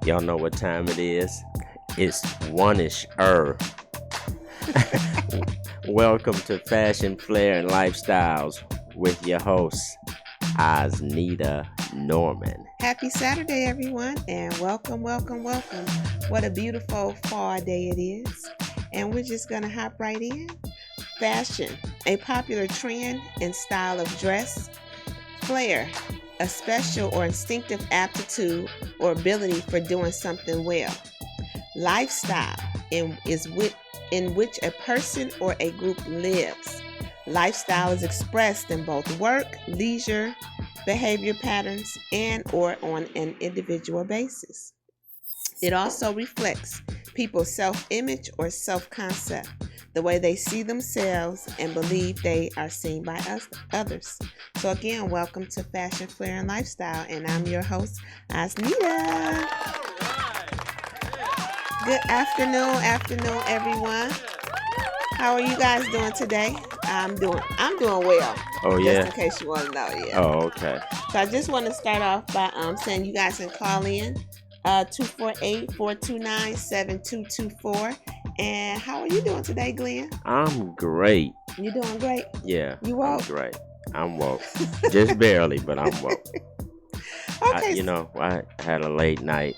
Y'all know what time it is? It's one-ish er. Welcome to Fashion, Flair, and Lifestyles with your host, Osnita Norman. Happy Saturday, everyone, and welcome. What a beautiful fall day it is. And we're just going to hop right in. Fashion, a popular trend and style of dress. Flair, a special or instinctive aptitude or ability for doing something well. Lifestyle, in which a person or a group lives. Lifestyle is expressed in both work, leisure, behavior patterns, and or on an individual basis. It also reflects people's self-image or self-concept, the way they see themselves and believe they are seen by others. So again, welcome to Fashion, Flair, and Lifestyle, and I'm your host, Osnita. Good afternoon, everyone. How are you guys doing today? I'm doing well. Oh, yeah? Just in case you want to know, yeah. Oh, okay. So I just want to start off by saying you guys can call in 248-429-7224. And how are you doing today, Glenn? I'm great. You doing great? Yeah. You woke? I'm great. I'm woke. Just barely, but I'm woke. Okay. I had a late night.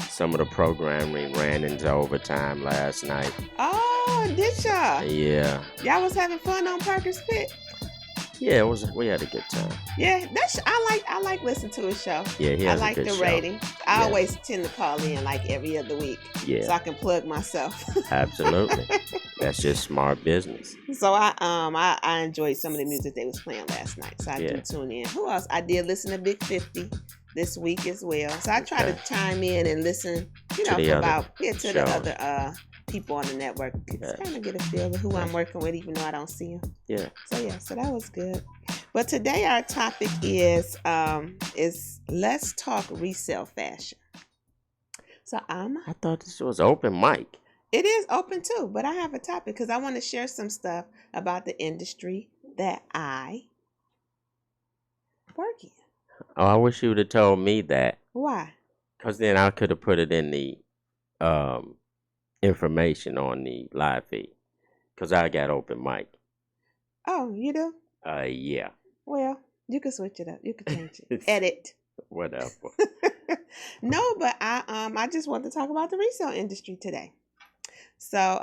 Some of the programming ran into overtime last night. Oh, did y'all? Yeah. Y'all was having fun on Parker's Pit? Yeah, we had a good time. Yeah, I like listening to his show. Yeah, he has I like a good the show. rating. I Yeah. always tend to call in like every other week. Yeah. So I can plug myself. Absolutely. That's just smart business. So I enjoyed some of the music they was playing last night. So I do tune in. Who else? I did listen to Big 50 this week as well. So I try to chime in and listen, to the other people on the network. Just kind of get a feel of who I'm working with, even though I don't see them. Yeah. So that was good. But today our topic is let's talk resale fashion. So I thought this was open mic. It is open too, but I have a topic because I want to share some stuff about the industry that I work in. Oh, I wish you would have told me that. Why? Because then I could have put it in the information on the live feed. Because I got open mic. Oh, you do? Yeah. Well, you can switch it up. You can change it. Edit. Whatever. No, but I just want to talk about the resale industry today. So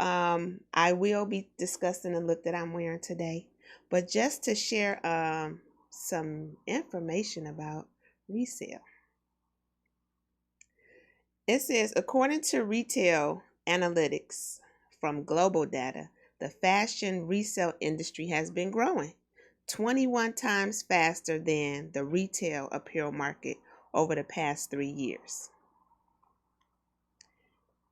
I will be discussing the look that I'm wearing today. But just to share some information about resale. It says, according to retail analytics from global data, the fashion resale industry has been growing 21 times faster than the retail apparel market over the past 3 years.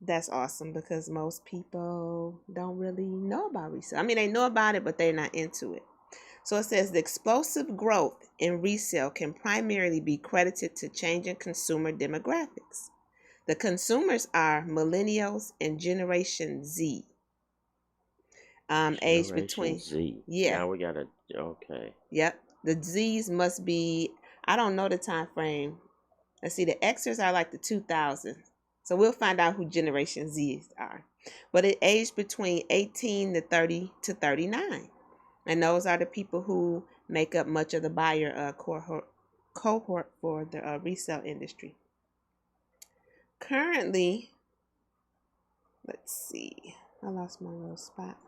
That's awesome because most people don't really know about resale. I mean, they know about it, but they're not into it. So it says the explosive growth in resale can primarily be credited to changing consumer demographics. The consumers are millennials and Generation Z. Aged between Z. Yeah. Now we gotta okay. Yep. The Z's must be, I don't know the time frame. Let's see, the Xers are like the 2000s. So we'll find out who Generation Z's are. But it aged between 18 to 30 to 39. And those are the people who make up much of the buyer cohort for the resale industry. Currently, let's see. I lost my little spot.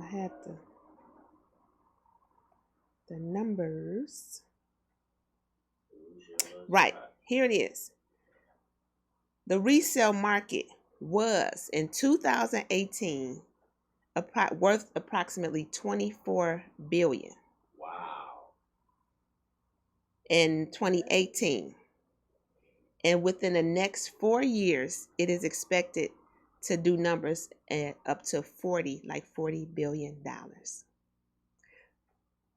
I had the numbers. Right, here it is. The resale market was in 2018 worth approximately $24 billion. Wow. In 2018. And within the next 4 years, it is expected to do numbers at up to $40 billion.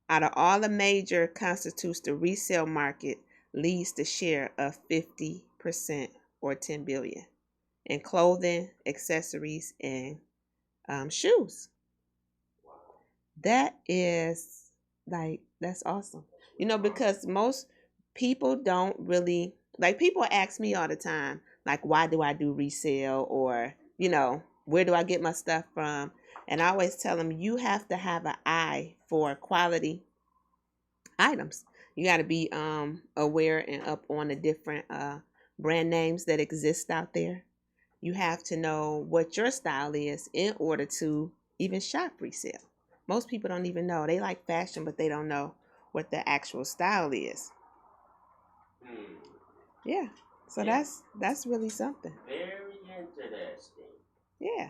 Out of all the major constitutes the resale market leads the share of 50% or $10 billion in clothing, accessories, and shoes. That is that's awesome. Because most people don't really like people ask me all the time, like, why do I do resale, or where do I get my stuff from? And I always tell them, you have to have an eye for quality items. You got to be aware and up on the different brand names that exist out there. You have to know what your style is in order to even shop resale. Most people don't even know. They like fashion, but they don't know what the actual style is. Yeah. So Yeah. that's really something. Very interesting. Yeah.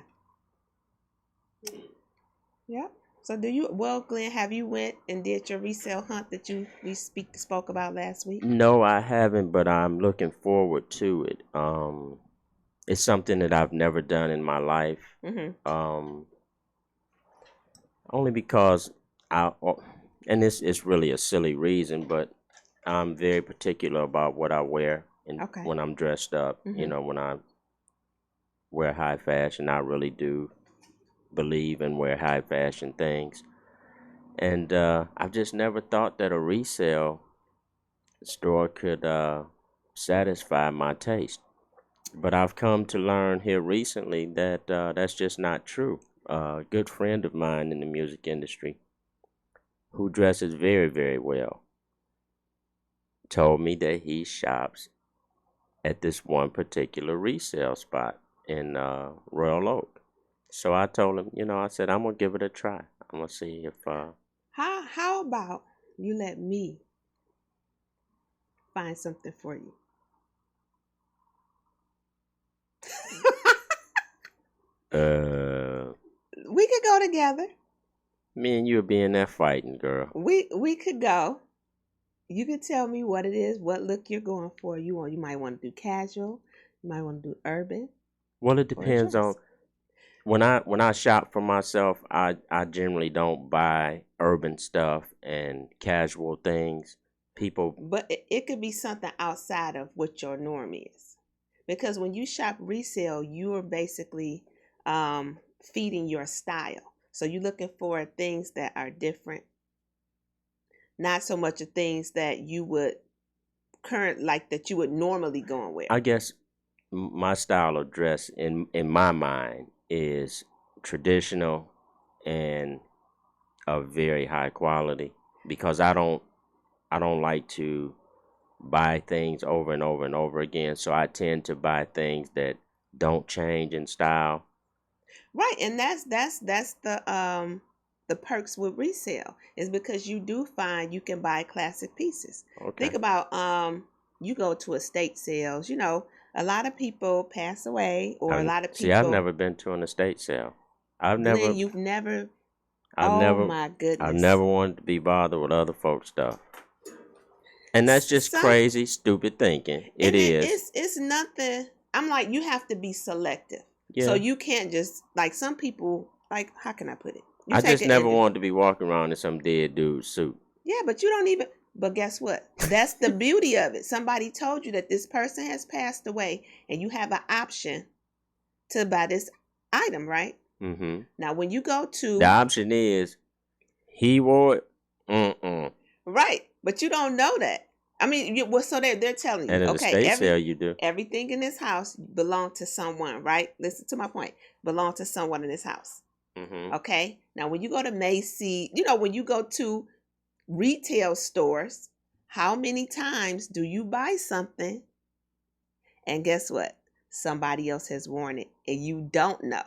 Yep. So Glenn, have you went and did your resale hunt that we spoke about last week? No, I haven't, but I'm looking forward to it. It's something that I've never done in my life. Only because and this is really a silly reason, but I'm very particular about what I wear and when I'm dressed up. When I wear high fashion, I really do believe and wear high fashion things. And I've just never thought that a resale store could satisfy my taste. But I've come to learn here recently that that's just not true. A good friend of mine in the music industry who dresses very, very well told me that he shops at this one particular resale spot in Royal Oak. So I told him, I said, I'm going to give it a try. I'm going to see if... How about you let me find something for you? We could go together. Me and you would be in there fighting, girl. We could go. You could tell me what it is, what look you're going for. You might want to do casual. You might want to do urban. Well, it depends on... When I shop for myself, I generally don't buy urban stuff and casual things. But it could be something outside of what your norm is, because when you shop resale, you are basically feeding your style. So you're looking for things that are different, not so much of things that you would that you would normally go and wear. I guess my style of dress in my mind is traditional and of very high quality, because I don't like to buy things over and over and over again. So I tend to buy things that don't change in style. Right, and that's the perks with resale, is because you do find you can buy classic pieces. Okay. Think about you go to estate sales, a lot of people pass away, or a lot of people... See, I've never been to an estate sale. Glenn, you've never... my goodness. I've never wanted to be bothered with other folks' stuff. And that's just crazy, stupid thinking. It's nothing. I'm like, you have to be selective. Yeah. So you can't just, like, some people, like, how can I put it? I just never wanted to be walking around in some dead dude's suit. Yeah, but you don't even... But guess what? That's the beauty of it. Somebody told you that this person has passed away, and you have an option to buy this item, right? Mm-hmm. Now, when you go to... The option is, he wore it. Right, but you don't know that. I mean, so they're telling you, at an estate sale, you do. Everything in this house belonged to someone, right? Listen to my point. Belonged to someone in this house. Mm-hmm. Okay? Now, when you go to Macy's, when you go to retail stores, how many times do you buy something and guess what? Somebody else has worn it and you don't know.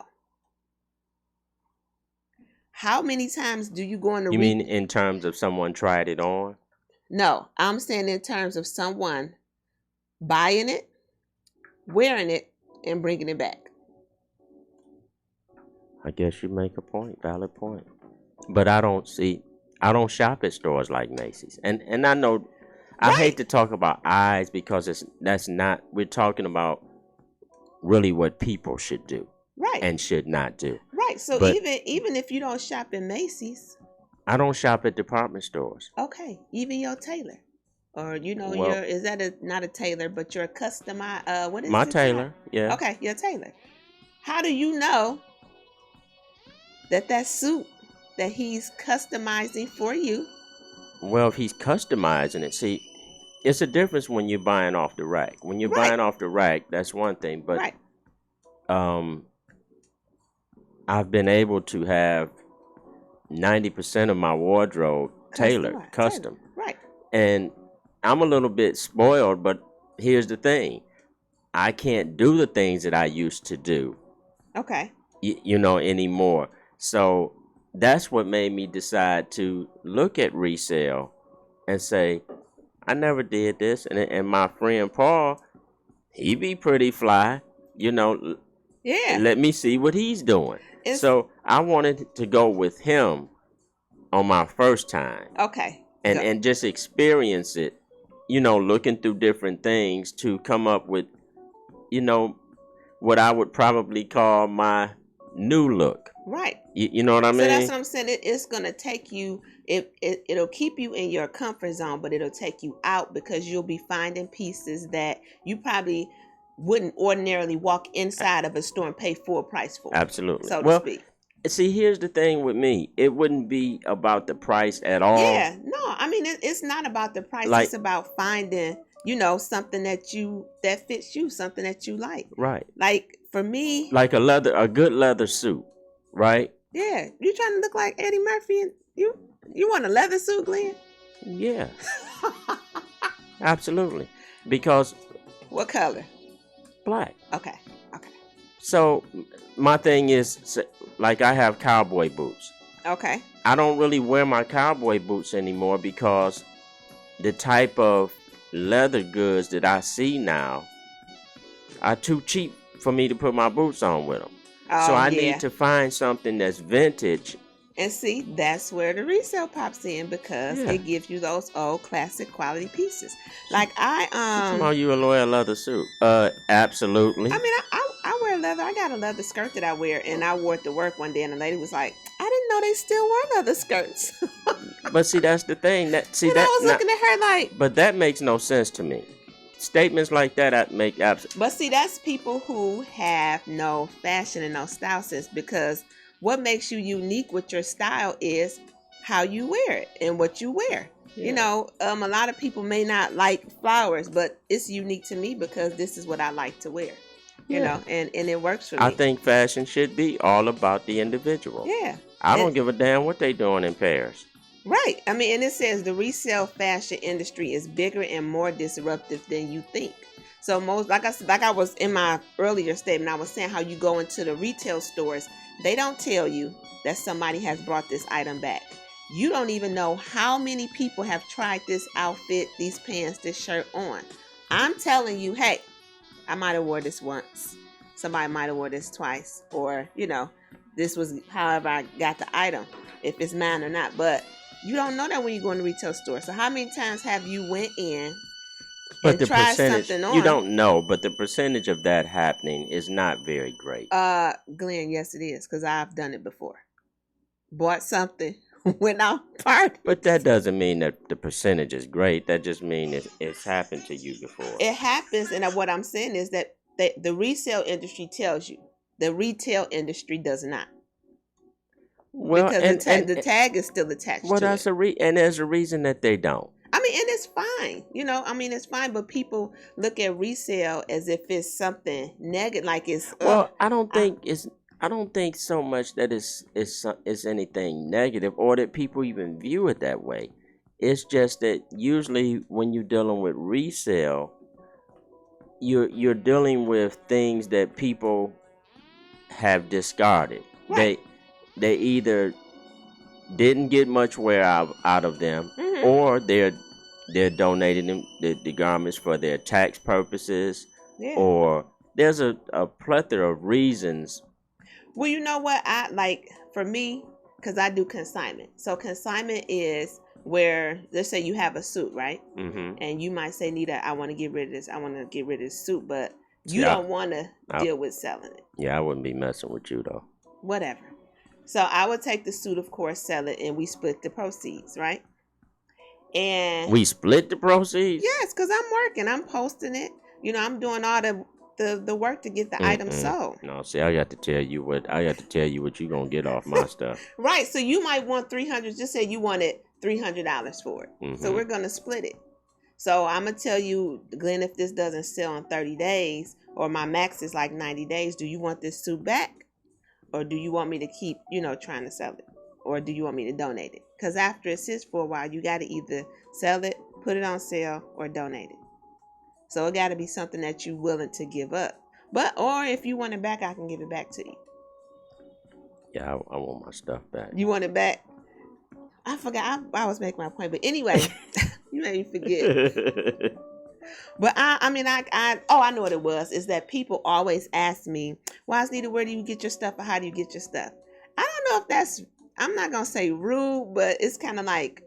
How many times do you go in the... You mean in terms of someone tried it on? No, I'm saying in terms of someone buying it, wearing it, and bringing it back. I guess you make a point, valid point. But I don't shop at stores like Macy's. And I know, I hate to talk about eyes, because that's not, we're talking about really what people should do. Right. And should not do. Right. So but even if you don't shop in Macy's. I don't shop at department stores. Okay. Even your tailor. Or, is that not a tailor, but you're a customized, what is it? My tailor, yeah. Okay, your tailor. How do you know that suit that he's customizing for you? Well, if he's customizing it, see, it's a difference when you're buying off the rack. When you're buying off the rack, that's one thing. But I've been able to have 90% of my wardrobe tailored, custom. Right. And I'm a little bit spoiled, but here's the thing. I can't do the things that I used to do. Okay. You know, anymore. So that's what made me decide to look at resale and say, I never did this. And my friend Paul, he be pretty fly, you know. Yeah. Let me see what he's doing. So I wanted to go with him on my first time. Okay. And just experience it, you know, looking through different things to come up with, you know, what I would probably call my new look. Right. You know what I mean? So that's what I'm saying. It's going to take you, it'll keep you in your comfort zone, but it'll take you out because you'll be finding pieces that you probably wouldn't ordinarily walk inside of a store and pay full price for. Absolutely. So to speak. See, here's the thing with me. It wouldn't be about the price at all. Yeah. No, I mean, it's not about the price. It's about finding, you know, something that fits you, something that you like. Right. Like for me. Like a good leather suit, right? Yeah. You trying to look like Eddie Murphy and you want a leather suit, Glenn? Yeah. Absolutely. Because. What color? Black. Okay. So my thing is, like, I have cowboy boots. Okay. I don't really wear my cowboy boots anymore because the type of leather goods that I see now are too cheap for me to put my boots on with them. So I need to find something that's vintage. And see, that's where the resale pops in because it gives you those old classic quality pieces. Like you a loyal leather suit? Absolutely. I mean, I wear leather. I got a leather skirt that I wear, and I wore it to work one day, and the lady was like, "I didn't know they still wear leather skirts." But see, that's the thing. I was looking at her like. But that makes no sense to me. Statements like that make absolutely. But see, that's people who have no fashion and no style sense because. What makes you unique with your style is how you wear it and what you wear. Yeah. You know, a lot of people may not like flowers, but it's unique to me because this is what I like to wear. You know, and it works for me. I think fashion should be all about the individual. Yeah. I don't give a damn what they doing in Paris. Right. I mean, and it says the resale fashion industry is bigger and more disruptive than you think. So most, like I was in my earlier statement, I was saying how you go into the retail stores. They don't tell you that somebody has brought this item back. You don't even know how many people have tried this outfit, these pants, this shirt on. I'm telling you, hey, I might have wore this once. Somebody might have wore this twice. Or, you know, this was however I got the item, if it's mine or not. But you don't know that when you go in the retail store. So how many times have you went in but the percentage, you don't know, but the percentage of that happening is not very great. Glenn, yes it is, because I've done it before. Bought something, went out party. But that doesn't mean that the percentage is great. That just means it's happened to you before. It happens, and what I'm saying is that the resale industry tells you. The retail industry does not. Well, because the tag is still attached to that's it. And there's a reason that they don't. I mean, and it's fine. You know, I mean, it's fine, but people look at resale as if it's something negative, like it's. Well, I don't think so much that it's anything negative or that people even view it that way. It's just that usually when you're dealing with resale, you're dealing with things that people have discarded. Right. They either didn't get much wear out of them, or they're donating them the garments for their tax purposes, or there's a plethora of reasons. Well, you know what, I like for me, because I do consignment. So consignment is where, let's say you have a suit, right? Mm-hmm. And you might say, Nita, I want to get rid of this. I want to get rid of this suit, but you don't want to deal with selling it. Yeah, I wouldn't be messing with you though. Whatever. So I would take the suit, of course, sell it, and we split the proceeds, right? And we split the proceeds? Yes, because I'm working. I'm posting it. You know, I'm doing all the work to get the item sold. No, see, I got to tell you what you're gonna get off my stuff. Right. So you might want $300. Just say you wanted $300 for it. Mm-hmm. So we're gonna split it. So I'm gonna tell you, Glenn, if this doesn't sell in 30 days, or my max is like 90 days, do you want this suit back, or do you want me to keep, trying to sell it, or do you want me to donate it? Because after it sits for a while, you got to either sell it, put it on sale, or donate it. So it got to be something that you're willing to give up. Or if you want it back, I can give it back to you. Yeah, I want my stuff back. You want it back? I forgot. I was making my point, but anyway, you made me forget. But I know what it was. Is that people always ask me, Nita, where do you get your stuff, or how do you get your stuff? I don't know if that's, I'm not gonna say rude, but it's kind of like,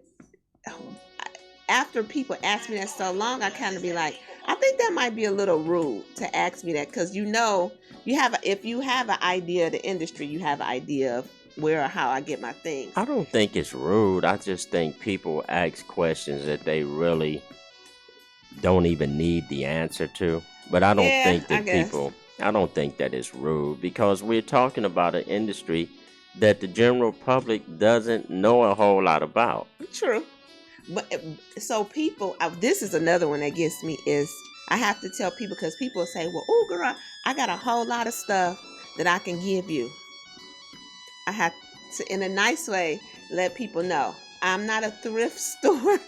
after people ask me that so long, I kind of be like, I think that might be a little rude to ask me that, because if you have an idea of the industry, you have an idea of where or how I get my things. I don't think it's rude. I just think people ask questions that they really don't even need the answer to. But I don't think that I don't think that it's rude, because we're talking about an industry that the general public doesn't know a whole lot about. True. But so people, this is another one that gets me, is I have to tell people, because people say, well, oh girl, I got a whole lot of stuff that I can give you. I have to, in a nice way, let people know I'm not a thrift store.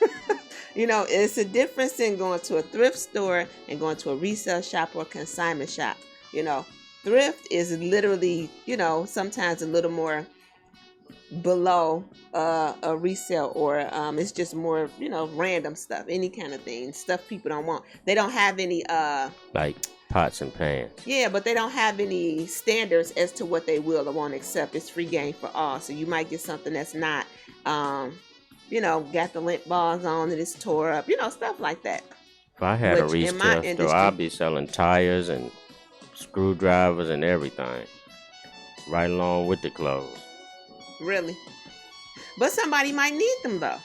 It's a difference in going to a thrift store and going to a resale shop or consignment shop. Thrift is literally, sometimes a little more below a resale, or it's just more, random stuff, any kind of thing, stuff people don't want. They don't have any like pots and pans. Yeah, but they don't have any standards as to what they will or won't accept. It's free game for all. So you might get something that's not got the lint bars on it, it's tore up, stuff like that. If I had a resale store, I'd be selling tires and screwdrivers and everything, right along with the clothes. Really? But somebody might need them though.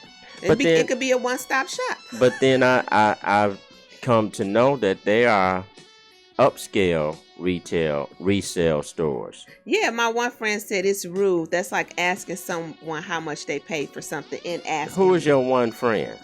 It could be a one-stop shop. But then I've come to know that they are upscale resale stores. Yeah, my one friend said it's rude. That's like asking someone how much they paid for something and asking. Who is your one friend?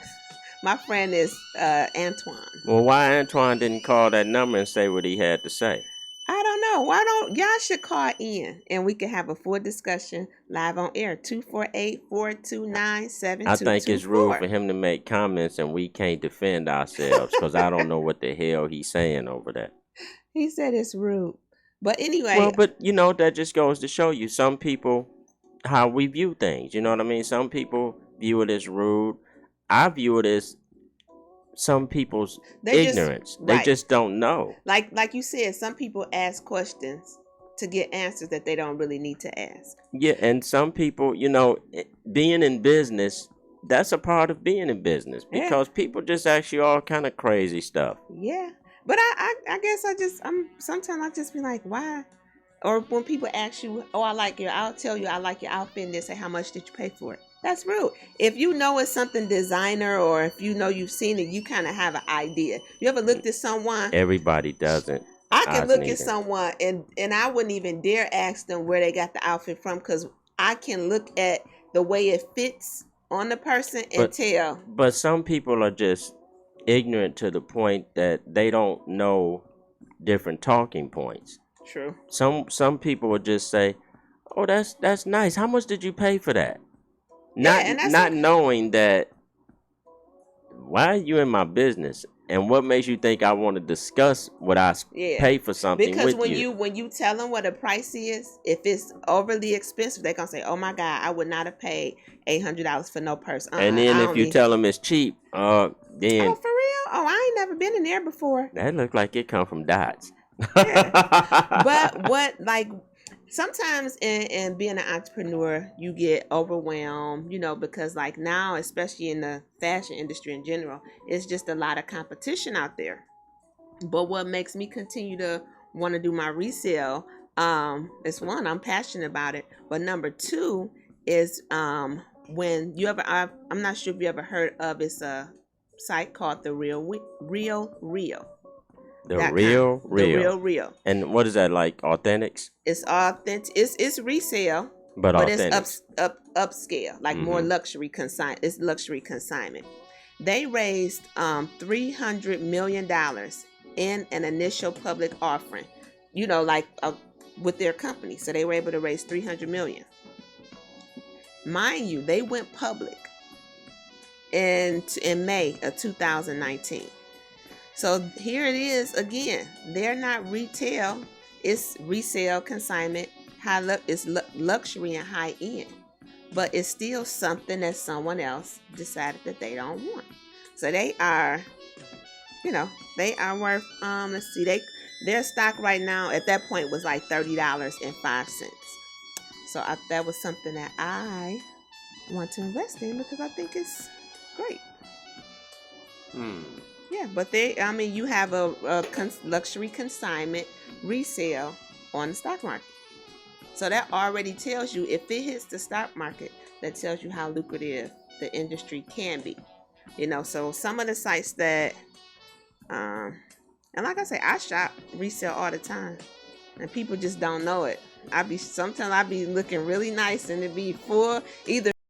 My friend is Antoine. Well, why Antoine didn't call that number and say what he had to say? I don't know. Y'all should call in and we can have a full discussion live on air. 248-429-7224. I think it's rude for him to make comments and we can't defend ourselves, because I don't know what the hell he's saying over that. He said it's rude. But anyway. Well, but that just goes to show you some people, how we view things. You know what I mean? Some people view it as rude. I view it as some people's ignorance. They just don't know. Like you said, some people ask questions to get answers that they don't really need to ask. Yeah, and some people, being in business, that's a part of being in business, because people just ask you all kind of crazy stuff. Yeah. But I guess sometimes I just be like, why? Or when people ask you, I'll tell you I like your outfit, and they say, how much did you pay for it? That's rude. If you know it's something designer, or if you've seen it, you kind of have an idea. You ever looked at someone? Everybody doesn't. I can look at someone and I wouldn't even dare ask them where they got the outfit from, because I can look at the way it fits on the person and tell. But some people are just ignorant to the point that they don't know different talking points. True. Some people will just say, "Oh, that's nice. How much did you pay for that?" Not knowing that, why are you in my business, and what makes you think I want to discuss what I pay for something because with you? When you tell them what a price is, if it's overly expensive, they're gonna say, "Oh my God, I would not have paid $800 for no purse." And then if you tell them it's cheap, then oh, for real? Oh, I ain't never been in there before. That look like it come from Dots. Yeah. But sometimes in being an entrepreneur, you get overwhelmed, because now, especially in the fashion industry in general, it's just a lot of competition out there. But what makes me continue to want to do my resale, is one, I'm passionate about it. But number two is when I'm not sure if you ever heard of, it's a site called The Real Real. The Real Real. And what is that, like authentics? It's authentic. It's resale, but it's upscale, like more luxury consign. It's luxury consignment, They raised $300 million in an initial public offering, like with their company. So they were able to raise $300 million. Mind you, they went public in May of 2019. So here it is again. They're not retail, it's resale, consignment, it's luxury and high end. But it's still something that someone else decided that they don't want. So they are, they are worth, let's see, their stock right now at that point was like $30.05. So that was something that I want to invest in because I think it's great. Yeah, but you have a luxury consignment resale on the stock market. So that already tells you, if it hits the stock market, that tells you how lucrative the industry can be. So some of the sites that, and like I say, I shop resale all the time, and people just don't know it. Sometimes I be looking really nice, and it be full either